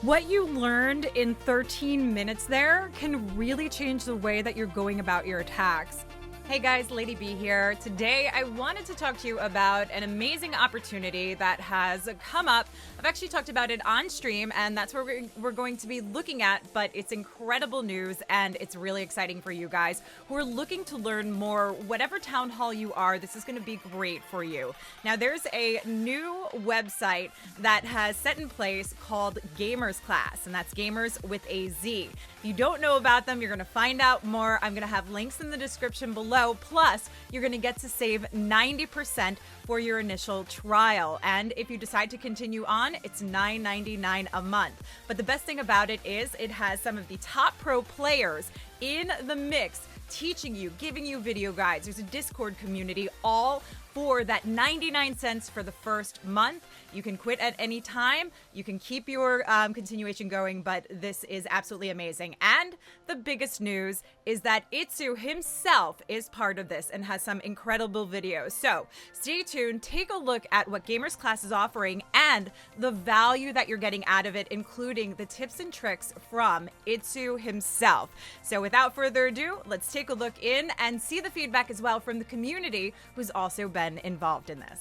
What you learned in 13 minutes there can really change the way that you're going about your attacks. Hey guys, LadyB here. Today I wanted to talk to you about an amazing opportunity that has come up. I've actually talked about it on stream, and that's where we're going to be looking at, but it's incredible news and it's really exciting for you guys who are looking to learn more. Whatever town hall you are, this is going to be great for you. Now there's a new website that has set in place called GamerzClass, and that's gamers with a Z. If you don't know about them, you're going to find out more. I'm going to have links in the description below. Plus, you're going to get to save 90% for your initial trial. And if you decide to continue on, it's $9.99 a month. But the best thing about it is it has some of the top pro players in the mix teaching you, giving you video guides. There's a Discord community, all for that 99 cents for the first month. You can quit at any time. You can keep your continuation going, but this is absolutely amazing. And the biggest news is that iTzu himself is part of this and has some incredible videos. So stay tuned, take a look at what GamerzClass is offering and the value that you're getting out of it, including the tips and tricks from iTzu himself. So without further ado, let's take a look in and see the feedback as well from the community who's also been involved in this.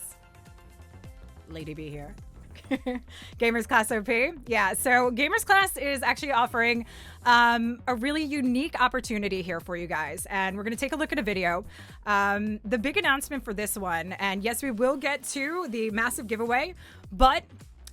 LadyB here. GamerzClass OP. Yeah, so GamerzClass is actually offering a really unique opportunity here for you guys. And we're going to take a look at a video. The big announcement for this one, and yes, we will get to the massive giveaway, but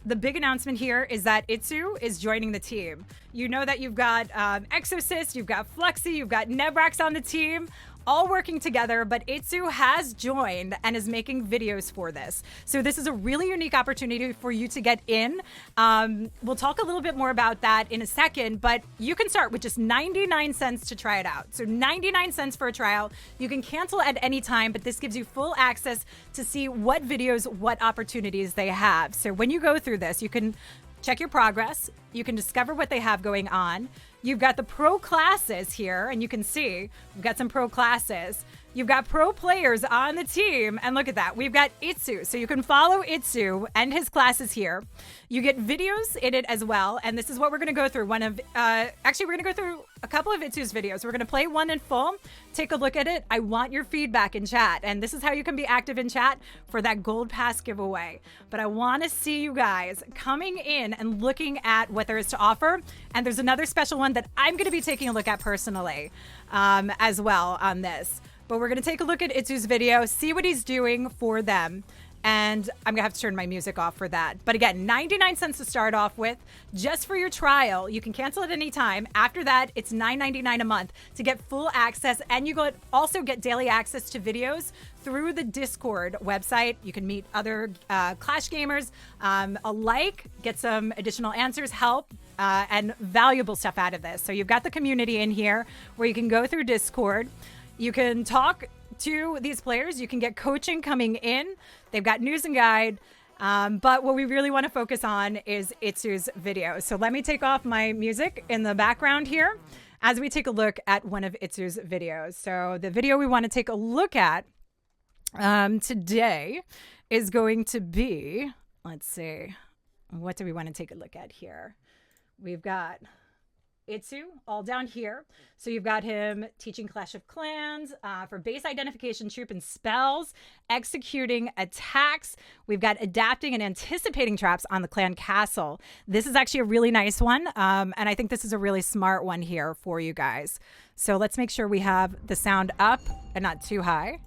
the big announcement here is that iTzu is joining the team. You know that you've got Exorcist, you've got Fluxy, you've got Nebrax on the team, all working together, but iTzu has joined and is making videos for this. So this is a really unique opportunity for you to get in. We'll talk a little bit more about that in a second, but you can start with just 99 cents to try it out. So 99 cents for a trial. You can cancel at any time, but this gives you full access to see what videos, what opportunities they have. So when you go through this, you can check your progress. You can discover what they have going on. You've got the pro classes here, and you can see we've got some pro classes. You've got pro players on the team, and look at that. We've got iTzu, so you can follow iTzu and his classes here. You get videos in it as well, and this is what we're going to go through. Actually, we're going to go through a couple of iTzu's videos. We're going to play one in full, take a look at it. I want your feedback in chat, and this is how you can be active in chat for that gold pass giveaway. But I want to see you guys coming in and looking at what there is to offer, and there's another special one that I'm going to be taking a look at personally as well on this. But we're going to take a look at iTzu's video, see what he's doing for them. And I'm going to have to turn my music off for that. But again, 99 cents to start off with, just for your trial. You can cancel at any time. After that, it's $9.99 a month to get full access. And you also get daily access to videos through the Discord website. You can meet other Clash gamers alike, get some additional answers, help, and valuable stuff out of this. So you've got the community in here where you can go through Discord. You can talk to these players. You can get coaching coming in. They've got news and guide. But what we really want to focus on is iTzu's video. So let me take off my music in the background here as we take a look at one of iTzu's videos. So the video we want to take a look at today is going to be, let's see, what do we want to take a look at here? We've got iTzu all down here. So you've got him teaching Clash of Clans for base identification, troop and spells, executing attacks. We've got adapting and anticipating traps on the clan castle. This is actually a really nice one. And I think this is a really smart one here for you guys. So let's make sure we have the sound up and not too high,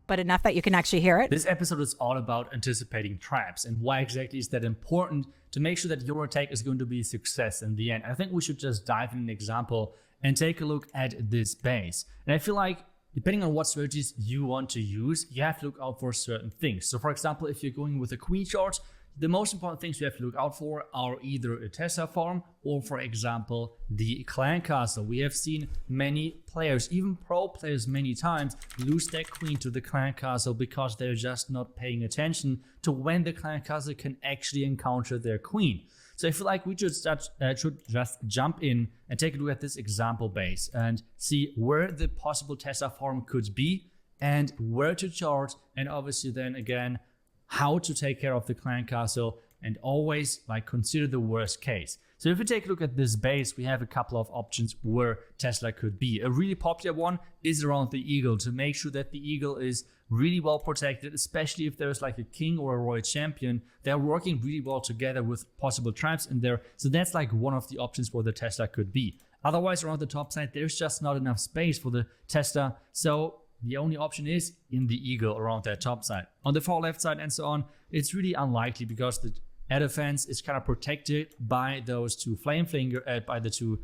but enough that you can actually hear it. This episode is all about anticipating traps and why exactly is that important to make sure that your attack is going to be a success in the end. I think we should just dive in an example and take a look at this base. And I feel like depending on what strategies you want to use, you have to look out for certain things. So for example, if you're going with a queen charge, the most important things you have to look out for are either a Tessa farm or, for example, the clan castle. We have seen many players, even pro players many times, lose their queen to the clan castle because they're just not paying attention to when the clan castle can actually encounter their queen. So I feel like we should just jump in and take a look at this example base and see where the possible Tessa farm could be and where to charge, and obviously then again, how to take care of the clan castle and always like consider the worst case. So if we take a look at this base, we have a couple of options where Tesla could be. A really popular one is around the eagle, to make sure that the eagle is really well protected, especially if there's like a king or a royal champion. They're working really well together with possible traps in there. So that's like one of the options where the Tesla could be. Otherwise, around the top side, there's just not enough space for the Tesla. So the only option is in the eagle around that top side. On the far left side and so on, it's really unlikely because the air defense is kind of protected by those two by the two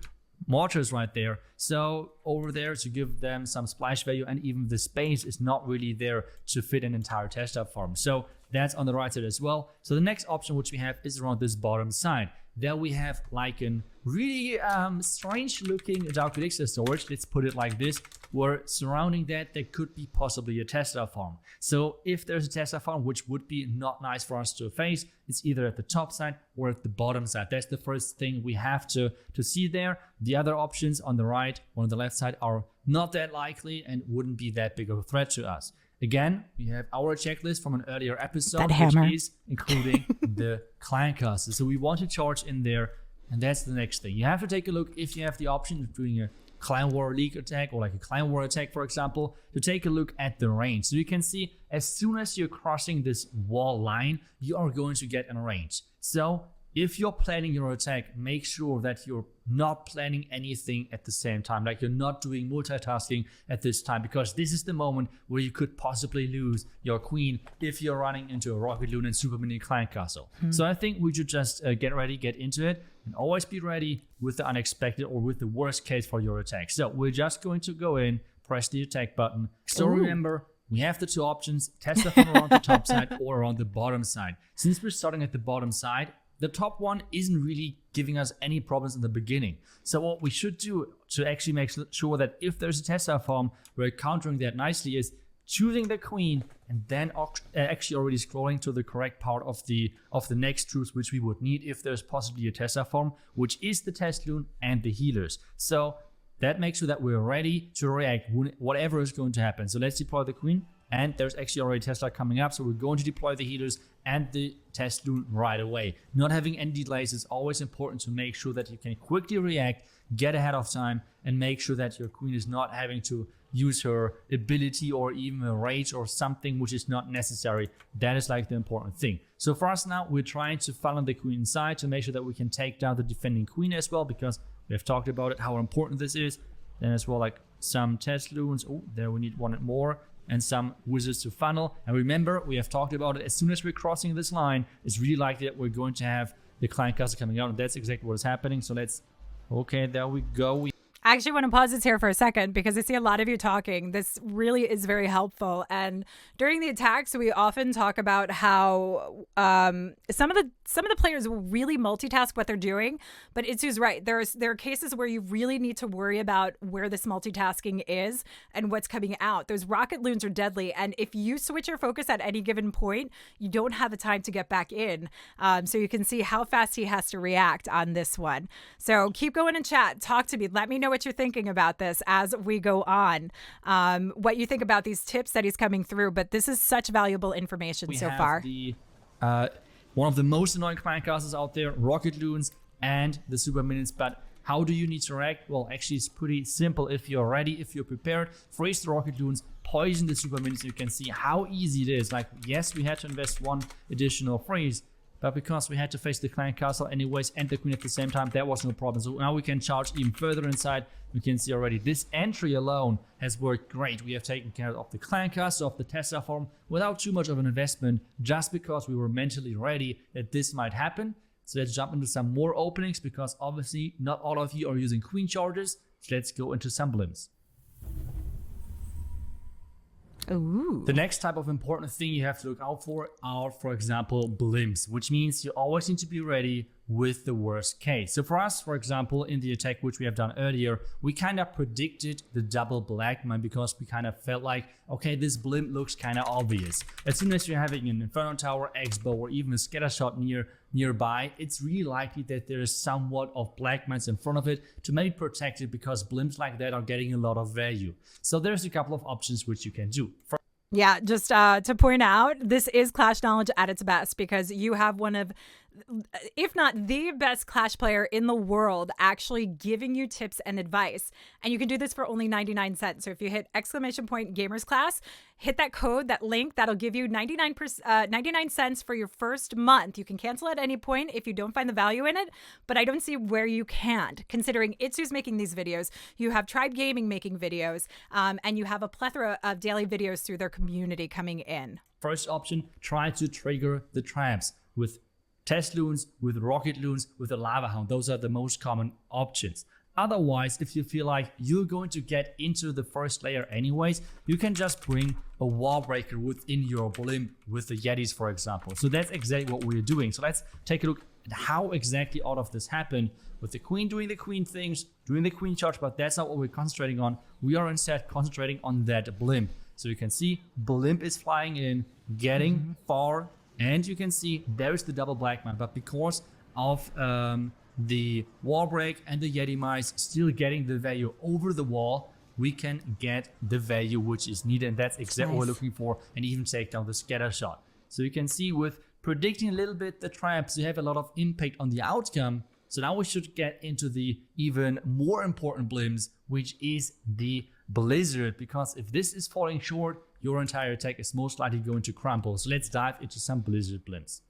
mortars right there. So over there to give them some splash value, and even the space is not really there to fit an entire Tesla farm. So that's on the right side as well. So the next option which we have is around this bottom side. There we have like a really strange looking dark elixir storage, let's put it like this, where surrounding that there could be possibly a Tesla farm. So if there's a Tesla farm, which would be not nice for us to face, it's either at the top side or at the bottom side. That's the first thing we have to see there. The other options on the right or on the left side are not that likely and wouldn't be that big of a threat to us. Again, we have our checklist from an earlier episode, which is including the clan castles. So we want to charge in there, and that's the next thing. You have to take a look, if you have the option of doing a clan war league attack or like a clan war attack, for example, to take a look at the range. So you can see as soon as you're crossing this wall line, you are going to get in range. So if you're planning your attack, make sure that you're not planning anything at the same time, like you're not doing multitasking at this time, because this is the moment where you could possibly lose your queen if you're running into a Rocket Loon and Super Mini Clan Castle. So I think we should just get ready, get into it, and always be ready with the unexpected or with the worst case for your attack. So we're just going to go in, press the attack button. So remember, we have the two options, Tesla from around the top side or around the bottom side. Since we're starting at the bottom side, the top one isn't really giving us any problems in the beginning. So what we should do to actually make sure that if there's a Tesla farm, we're countering that nicely is choosing the queen and then actually already scrolling to the correct part of the next troops which we would need if there's possibly a Tesla farm, which is the Tesloon and the healers. So that makes sure that we're ready to react whatever is going to happen. So let's deploy the queen. And there's actually already Tesla coming up, so we're going to deploy the healers and the Tesloon right away. Not having any delays is always important to make sure that you can quickly react, get ahead of time, and make sure that your queen is not having to use her ability or even a rage or something which is not necessary. That is like the important thing. So for us now, we're trying to funnel the queen inside to make sure that we can take down the defending queen as well, because we have talked about it, how important this is. Then as well, like some Tesloons. Oh, there we need one more. And some wizards to funnel. And remember, we have talked about it, as soon as we're crossing this line, it's really likely that we're going to have the clan castle coming out, and that's exactly what is happening. So okay, there we go. I actually want to pause this here for a second because I see a lot of you talking. This really is very helpful. And during the attacks, we often talk about how some of the players will really multitask what they're doing. But iTzu's right. There are cases where you really need to worry about where this multitasking is and what's coming out. Those rocket loons are deadly. And if you switch your focus at any given point, you don't have the time to get back in. So you can see how fast he has to react on this one. So keep going in chat. Talk to me. Let me know what you're thinking about this as we go on, what you think about these tips that he's coming through. But this is such valuable information so far. One of the most annoying clan castles out there, Rocket Loons and the Super Minions. But how do you need to react? Well, actually, it's pretty simple. If you're ready, if you're prepared, freeze the Rocket Loons, poison the Super Minions. You can see how easy it is. Like, yes, we had to invest one additional freeze, but because we had to face the clan castle anyways and the queen at the same time, that was no problem. So now we can charge even further inside. We can see already this entry alone has worked great. We have taken care of the clan castle, of the Tesla farm without too much of an investment, just because we were mentally ready that this might happen. So let's jump into some more openings, because obviously not all of you are using queen charges. So let's go into some blimps. Ooh. The next type of important thing you have to look out for are, for example, blimps, which means you always need to be ready with the worst case. So for us, for example, in the attack which we have done earlier, we kind of predicted the double black mine because we kind of felt like, okay, this blimp looks kind of obvious. As soon as you're having an Inferno Tower, X-Bow, or even a scatter shot nearby, it's really likely that there is somewhat of black mines in front of it to maybe protect it, because blimps like that are getting a lot of value. So there's a couple of options which you can do. Yeah, just to point out, this is Clash Knowledge at its best, because you have one of if not the best Clash player in the world, actually giving you tips and advice. And you can do this for only 99 cents. So if you hit !GamerzClass, hit that code, that link, that'll give you 99 cents for your first month. You can cancel at any point if you don't find the value in it, but I don't see where you can't, considering iTzu's making these videos, you have Tribe Gaming making videos, and you have a plethora of daily videos through their community coming in. First option, try to trigger the traps with test loons, with rocket loons, with a lava hound. Those are the most common options. Otherwise, if you feel like you're going to get into the first layer anyways, you can just bring a wall breaker within your blimp with the Yetis, for example. So that's exactly what we're doing. So let's take a look at how exactly all of this happened with the queen doing the queen things, doing the queen charge, but that's not what we're concentrating on. We are instead concentrating on that blimp. So you can see blimp is flying in, getting far, and you can see there's the double black man. But because of the wall break and the Yeti mice still getting the value over the wall, we can get the value which is needed, and that's exactly what we're looking for, and even take down the scatter shot. So you can see with predicting a little bit the traps, you have a lot of impact on the outcome. So now we should get into the even more important blimps, which is the blizzard, because if this is falling short, your entire attack is most likely going to crumble. So let's dive into some blizzard blimps.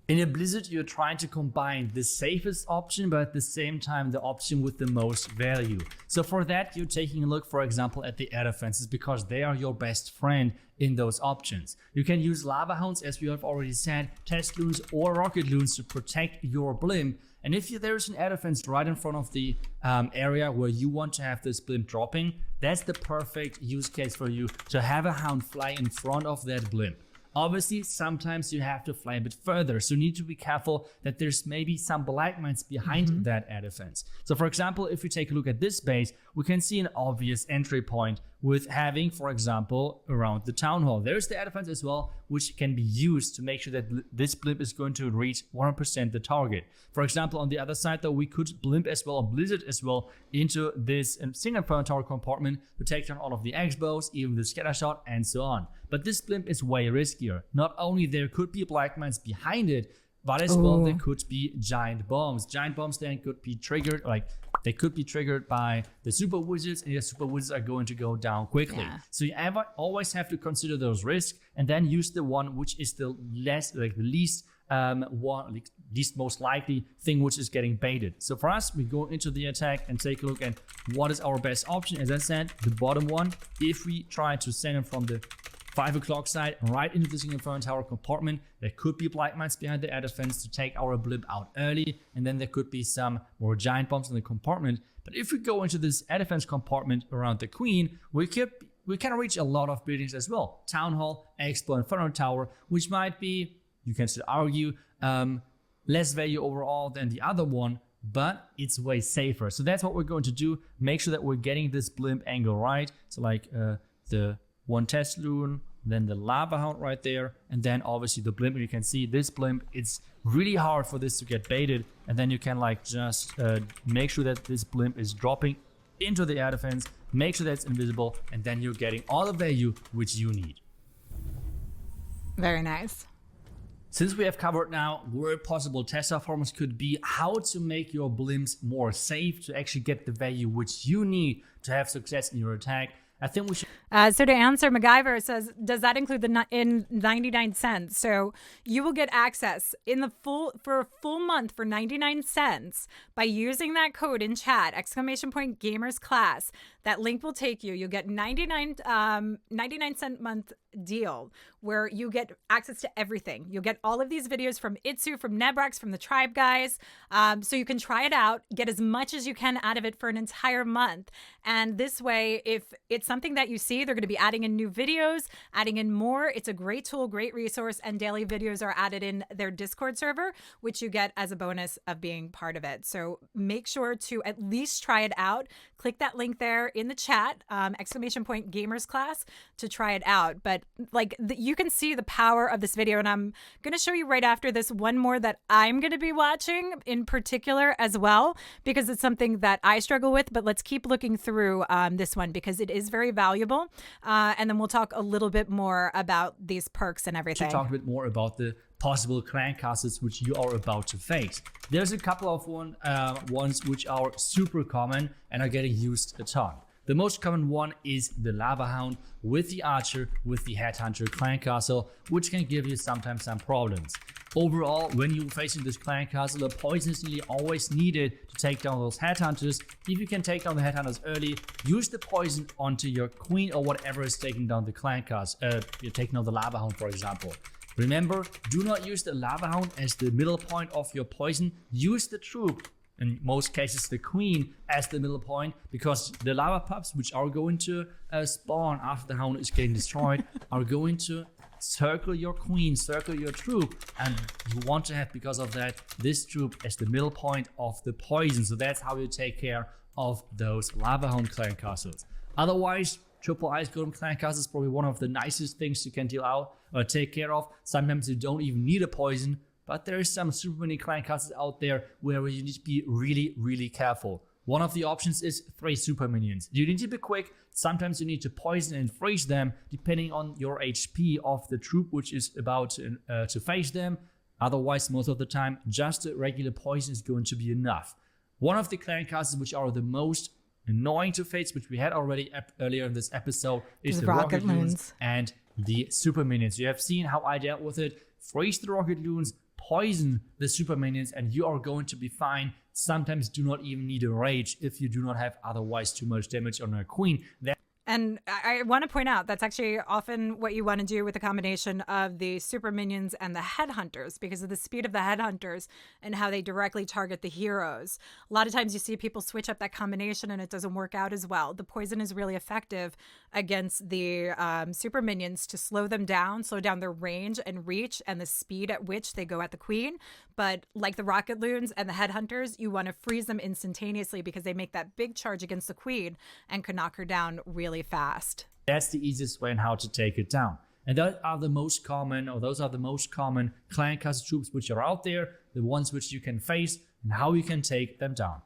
In a blizzard, you're trying to combine the safest option, but at the same time, the option with the most value. So for that, you're taking a look, for example, at the air defenses, because they are your best friend in those options. You can use lava hounds, as we have already said, test loons or rocket loons to protect your blimp. And if there's an air defense right in front of the area where you want to have this blimp dropping, that's the perfect use case for you to have a hound fly in front of that blimp. Obviously, sometimes you have to fly a bit further, so you need to be careful that there's maybe some black mines behind that air defense. So for example, if we take a look at this base, we can see an obvious entry point with having, for example, around the town hall. There's the air defense as well, which can be used to make sure that this blimp is going to reach 100% the target. For example, on the other side though, we could blimp as well, or blizzard as well, into this single inferno tower compartment to take down all of the X-bows, even the scatter shot, and so on. But this blimp is way riskier. Not only there could be black mines behind it, but as well there could be giant bombs. Giant bombs then could be triggered, like they could be triggered by the super wizards, and the super wizards are going to go down quickly. Yeah. So you always have to consider those risks, and then use the one which is the least most likely thing which is getting baited. So for us, we go into the attack and take a look at what is our best option. As I said, the bottom one, if we try to send him from the 5 o'clock side right into the single inferno tower compartment, there could be black mines behind the air defense to take our blimp out early, and then there could be some more giant bombs in the compartment. But if we go into this air defense compartment around the queen, we can reach a lot of buildings as well. Town hall, expo, inferno tower, which might be, you can still argue, less value overall than the other one, but it's way safer. So that's what we're going to do. Make sure that we're getting this blimp angle right. So like the one test loon, then the lava hound right there, and then obviously the blimp. You can see this blimp, it's really hard for this to get baited, and then you can like just make sure that this blimp is dropping into the air defense, make sure that it's invisible, and then you're getting all the value which you need. Very nice. Since we have covered now where possible test formats could be, how to make your blimps more safe to actually get the value which you need to have success in your attack, I think we should. So to answer, MacGyver says, does that include the in 99 cents? So you will get access for a full month for 99 cents by using that code in chat, !GamerzClass. That link will take you. You'll get 99 cent month deal where you get access to everything. You'll get all of these videos from iTzu, from Nebrax, from the Tribe guys. So you can try it out, get as much as you can out of it for an entire month. And this way, if it's something that you see, they're going to be adding in new videos, adding in more. It's a great tool, great resource, and daily videos are added in their Discord server, which you get as a bonus of being part of it. So make sure to at least try it out. Click that link there in the chat, !GamerzClass, to try it out. But but like you can see the power of this video, and I'm going to show you right after this one more that I'm going to be watching in particular as well, because it's something that I struggle with. But let's keep looking through this one because it is very valuable, and then we'll talk a little bit more about these perks and everything. To talk a bit more about the possible clan castles which you are about to face. There's a couple of ones which are super common and are getting used a ton. The most common one is the Lava Hound with the Archer with the Headhunter clan castle, which can give you sometimes some problems. Overall, when you're facing this clan castle, the poison is nearly always needed to take down those headhunters. If you can take down the headhunters early, use the poison onto your queen or whatever is taking down the clan castle. You're taking down the Lava Hound, for example. Remember, do not use the Lava Hound as the middle point of your poison. Use the troop, in most cases the queen, as the middle point, because the lava pups, which are going to spawn after the hound is getting destroyed, are going to circle your queen, circle your troop, and you want to have, because of that, this troop as the middle point of the poison. So that's how you take care of those Lava Hound clan castles. Otherwise, Triple Ice Golem clan castle is probably one of the nicest things you can deal out or take care of. Sometimes you don't even need a poison, but there is some super many clan castles out there where you need to be really, really careful. One of the options is 3 super minions. You need to be quick. Sometimes you need to poison and freeze them depending on your HP of the troop which is about to face them. Otherwise, most of the time, just a regular poison is going to be enough. One of the clan castles which are the most annoying to face, which we had already earlier in this episode, is the rocket loons and the super minions. You have seen how I dealt with it. Freeze the rocket loons, poison the super minions, and you are going to be fine. Sometimes do not even need a rage if you do not have otherwise too much damage on a queen. And I want to point out that's actually often what you want to do with a combination of the super minions and the headhunters, because of the speed of the headhunters and how they directly target the heroes. A lot of times you see people switch up that combination and it doesn't work out as well. The poison is really effective against the super minions to slow them down, slow down their range and reach and the speed at which they go at the queen. But like the rocket loons and the headhunters, you want to freeze them instantaneously because they make that big charge against the queen and could knock her down really fast. That's the easiest way on how to take it down. And those are the most common clan castle troops which are out there, the ones which you can face and how you can take them down.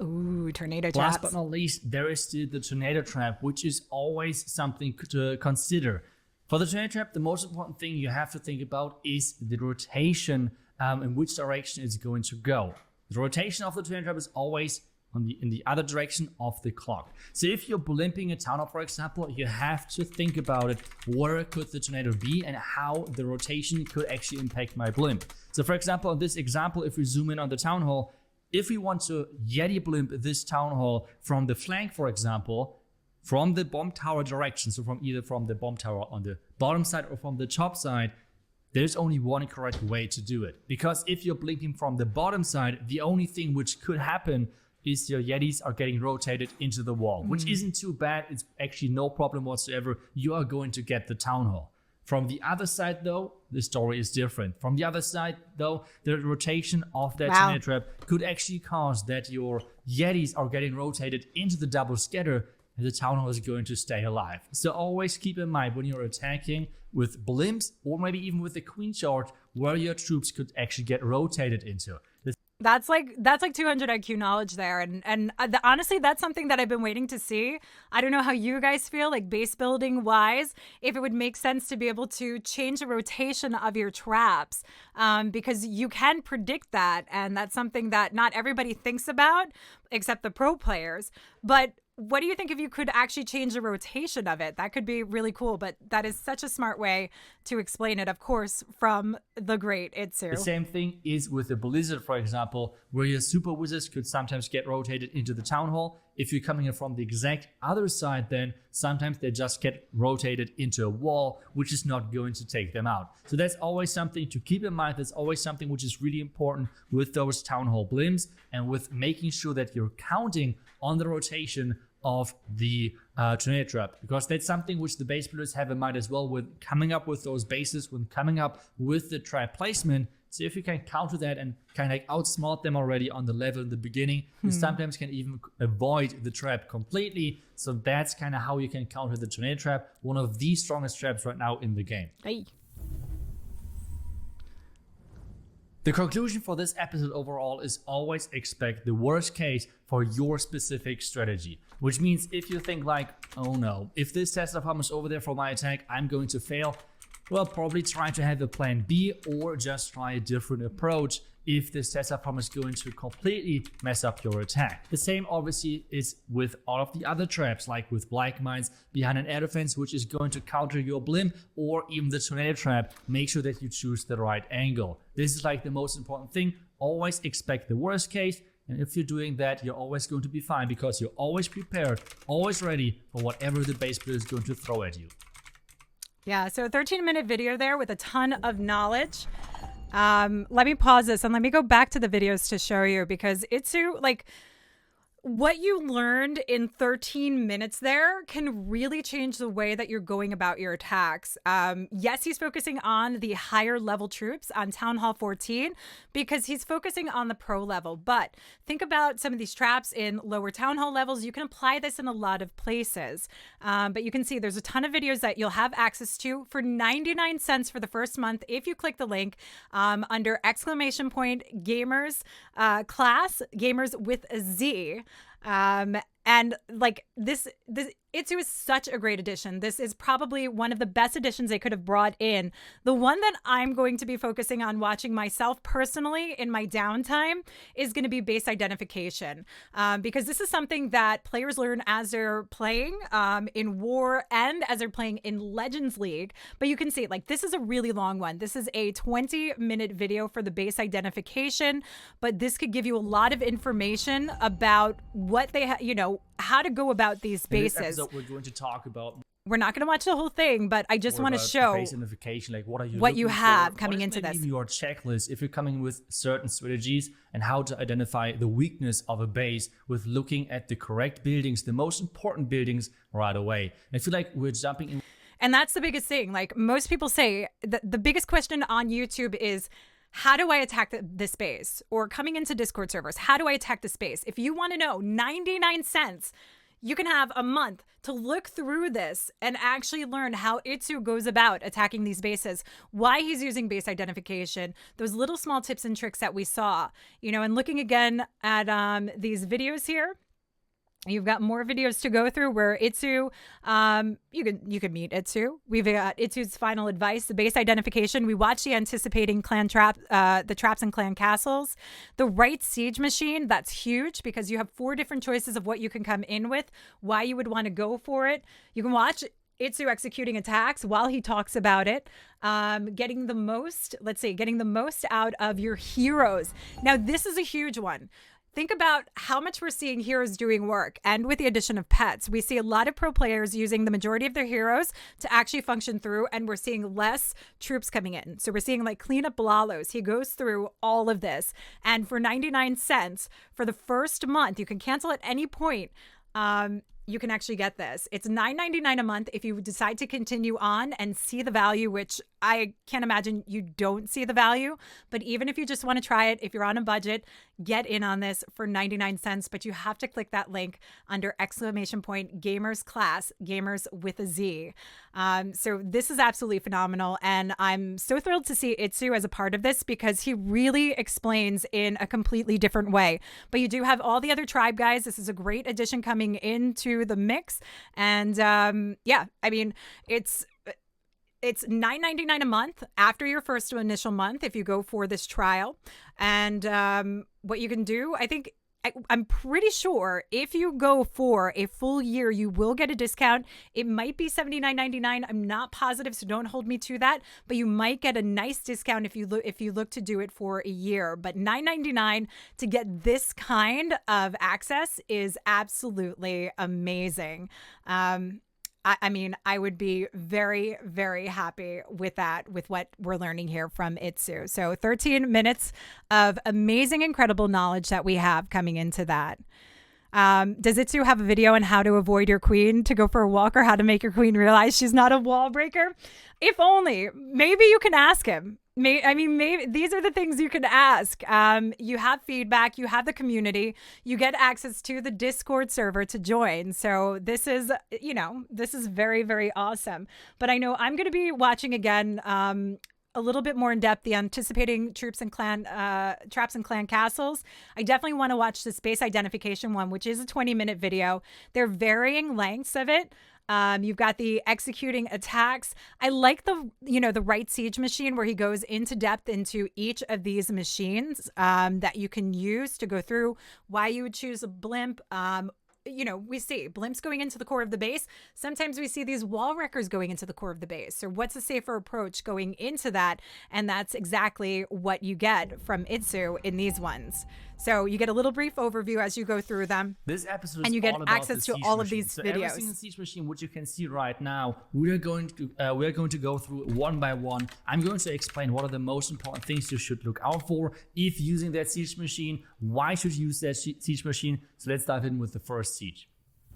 Ooh, tornado traps. Last but not least, there is still the tornado trap, which is always something to consider. For the tornado trap, the most important thing you have to think about is the rotation, in which direction it's going to go. The rotation of the tornado trap is always in the other direction of the clock. So if you're blimping a town hall, for example, you have to think about it. Where could the tornado be and how the rotation could actually impact my blimp? So for example, in this example, if we zoom in on the town hall, if we want to Yeti blimp this town hall from the flank, for example, from the bomb tower direction, so from either from the bomb tower on the bottom side or from the top side, there's only one correct way to do it. Because if you're blinking from the bottom side, the only thing which could happen is your Yetis are getting rotated into the wall, which isn't too bad. It's actually no problem whatsoever. You are going to get the town hall. From the other side, though, the story is different. From the other side, though, the rotation of that tornado trap could actually cause that your Yetis are getting rotated into the double scatter, and the town hall is going to stay alive. So always keep in mind when you're attacking with blimps or maybe even with the queen charge, where your troops could actually get rotated into. That's like 200 IQ knowledge there. And honestly, that's something that I've been waiting to see. I don't know how you guys feel, like base building wise, if it would make sense to be able to change the rotation of your traps, because you can predict that. And that's something that not everybody thinks about except the pro players. But what do you think if you could actually change the rotation of it? That could be really cool, but that is such a smart way to explain it, of course, from the great iTzu. The same thing is with the Blizzard, for example, where your super wizards could sometimes get rotated into the town hall. If you're coming in from the exact other side, then sometimes they just get rotated into a wall, which is not going to take them out. So that's always something to keep in mind. That's always something which is really important with those town hall blimps and with making sure that you're counting on the rotation of the tornado trap, because that's something which the base builders have in mind as well. With coming up with those bases, when coming up with the trap placement, So if you can counter that and kind of like outsmart them already on the level in the beginning, you sometimes can even avoid the trap completely. So that's kind of how you can counter the tornado trap, one of the strongest traps right now in the game. Hey. The conclusion for this episode overall is always expect the worst case for your specific strategy. Which means if you think like, oh no, if this Tesla farm is over there for my attack, I'm going to fail. Well, probably try to have a plan B or just try a different approach if this Tesla farm is going to completely mess up your attack. The same obviously is with all of the other traps, like with black mines behind an air defense, which is going to counter your blimp, or even the tornado trap. Make sure that you choose the right angle. This is like the most important thing. Always expect the worst case. And if you're doing that, you're always going to be fine because you're always prepared, always ready for whatever the base builder is going to throw at you. Yeah, so a 13-minute video there with a ton of knowledge. Let me pause this and let me go back to the videos to show you, because iTzu, like, what you learned in 13 minutes there can really change the way that you're going about your attacks. Yes, he's focusing on the higher level troops on Town Hall 14 because he's focusing on the pro level. But think about some of these traps in lower Town Hall levels. You can apply this in a lot of places. But you can see there's a ton of videos that you'll have access to for 99 cents for the first month if you click the link under !Gamers class, Gamers with a Z. And like this iTzu is such a great addition. This is probably one of the best additions they could have brought in. The one that I'm going to be focusing on watching myself personally in my downtime is going to be base identification, because this is something that players learn as they're playing in War and as they're playing in Legends League. But you can see, like, this is a really long one. This is a 20-minute video for the base identification, but this could give you a lot of information about what they how to go about these bases. In this episode, we're going to talk about. We're not going to watch the whole thing, but I just want to show base identification, like what you have coming into this. Your checklist if you're coming with certain strategies and how to identify the weakness of a base with looking at the correct buildings, the most important buildings right away. And I feel like we're jumping in. And that's the biggest thing. Like most people say, the biggest question on YouTube is, how do I attack this base? Or coming into Discord servers, how do I attack this base? If you want to know, 99 cents, you can have a month to look through this and actually learn how iTzu goes about attacking these bases, why he's using base identification, those little small tips and tricks that we saw, and looking again at these videos here. You've got more videos to go through where iTzu, you could meet iTzu. We've got iTzu's final advice, the base identification. We watched the anticipating clan trap, the traps and clan castles, the right siege machine. That's huge because you have 4 different choices of what you can come in with, why you would want to go for it. You can watch iTzu executing attacks while he talks about it, getting the most out of your heroes. Now, this is a huge one. Think about how much we're seeing heroes doing work. And with the addition of pets, we see a lot of pro players using the majority of their heroes to actually function through, and we're seeing less troops coming in. So we're seeing like cleanup Lalos. He goes through all of this. And for 99 cents for the first month, you can cancel at any point. You can actually get this. It's $9.99 a month if you decide to continue on and see the value, which I can't imagine you don't see the value. But even if you just want to try it, if you're on a budget, get in on this for 99 cents. But you have to click that link under !Gamers class, Gamers with a Z. So this is absolutely phenomenal. And I'm so thrilled to see iTzu as a part of this because he really explains in a completely different way. But you do have all the other tribe guys. This is a great addition coming into the mix. And yeah, I mean, it's $9.99 a month after your first initial month if you go for this trial. And what you can do, I'm pretty sure if you go for a full year, you will get a discount. It might be $79.99. I'm not positive, so don't hold me to that. But you might get a nice discount if you look to do it for a year. But $9.99 to get this kind of access is absolutely amazing. I mean, I would be very, very happy with that, with what we're learning here from iTzu. So 13 minutes of amazing, incredible knowledge that we have coming into that. Does iTzu have a video on how to avoid your queen to go for a walk, or how to make your queen realize she's not a wall breaker? If only. Maybe you can ask him. Maybe these are the things you can ask. You have feedback, you have the community, you get access to the Discord server to join. So this is, this is very, very awesome. But I know I'm going to be watching again, a little bit more in depth, the anticipating traps and clan castles. I definitely want to watch this base identification one, which is a 20-minute video. They're varying lengths of it. You've got the executing attacks. I like the right siege machine, where he goes into depth into each of these machines that you can use to go through why you would choose a blimp. We see blimps going into the core of the base. Sometimes we see these wall wreckers going into the core of the base. So what's a safer approach going into that? And that's exactly what you get from iTzu in these ones. So you get a little brief overview as you go through them. This episode is and you get all about access the to all machine. of these so videos. Every single siege machine, which you can see right now, we're going to go through one by one. I'm going to explain what are the most important things you should look out for if using that siege machine. Why should you use that siege machine? So let's dive in with the first siege.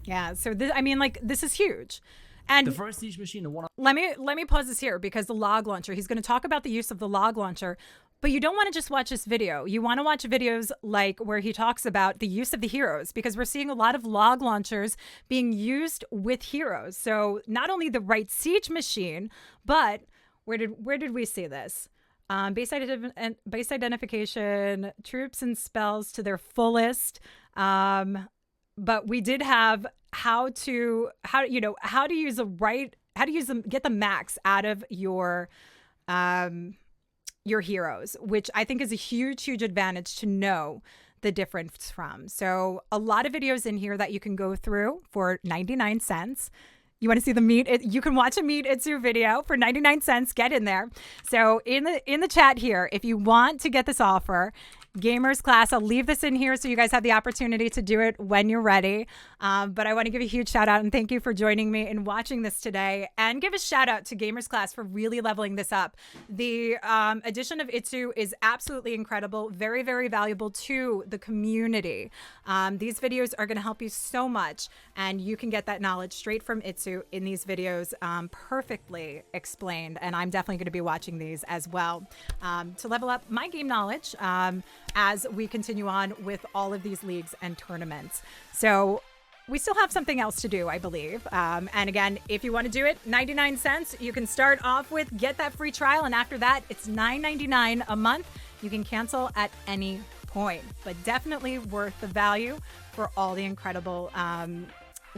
Yeah. So this is huge. And the first siege machine, let me pause this here, because the log launcher, he's going to talk about the use of the log launcher. But you don't want to just watch this video. You want to watch videos like where he talks about the use of the heroes, because we're seeing a lot of log launchers being used with heroes. So not only the right siege machine, but where did we see this? Base identification, troops and spells to their fullest. But we did have how to use them, get the max out of your heroes, which I think is a huge advantage to know the difference from. So a lot of videos in here that you can go through for 99 cents. You want to see the meat? You can watch a meat iTzu video for 99 cents. Get in there. So in the chat here, if you want to get this offer, GamerzClass, I'll leave this in here so you guys have the opportunity to do it when you're ready. But I want to give a huge shout out and thank you for joining me and watching this today, and give a shout out to GamerzClass for really leveling this up. The addition of iTzu is absolutely incredible, very, very valuable to the community. These videos are going to help you so much, and you can get that knowledge straight from iTzu in these videos, perfectly explained. And I'm definitely going to be watching these as well to level up my game knowledge as we continue on with all of these leagues and tournaments. So we still have something else to do, I believe. And again, if you want to do it, 99 cents, you can start off with, get that free trial. And after that, it's $9.99 a month. You can cancel at any point, but definitely worth the value for all the incredible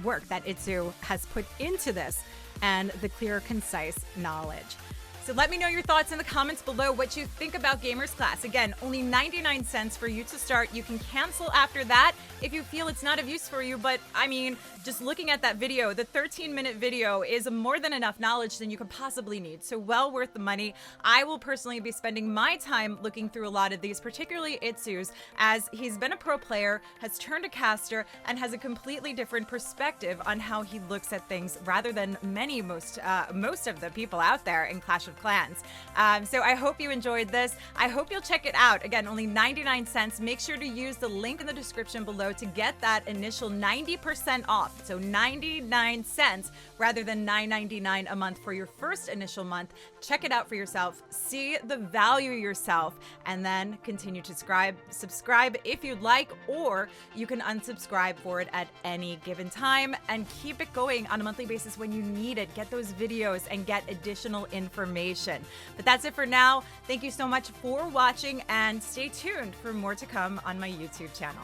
work that iTzu has put into this and the clear, concise knowledge. So let me know your thoughts in the comments below, what you think about GamerzClass. Again, only 99 cents for you to start. You can cancel after that if you feel it's not of use for you. But I mean, just looking at that video, the 13-minute video is more than enough knowledge than you could possibly need. So well worth the money. I will personally be spending my time looking through a lot of these, particularly iTzu's, as he's been a pro player, has turned a caster, and has a completely different perspective on how he looks at things rather than most of the people out there in Clash of Clans. So I hope you enjoyed this. I hope you'll check it out. Again, only 99 cents. Make sure to use the link in the description below to get that initial 90% off. So 99 cents rather than $9.99 a month for your first initial month. Check it out for yourself. See the value yourself, and then continue to subscribe if you'd like, or you can unsubscribe for it at any given time and keep it going on a monthly basis when you need it. Get those videos and get additional information. But that's it for now. Thank you so much for watching, and stay tuned for more to come on my YouTube channel.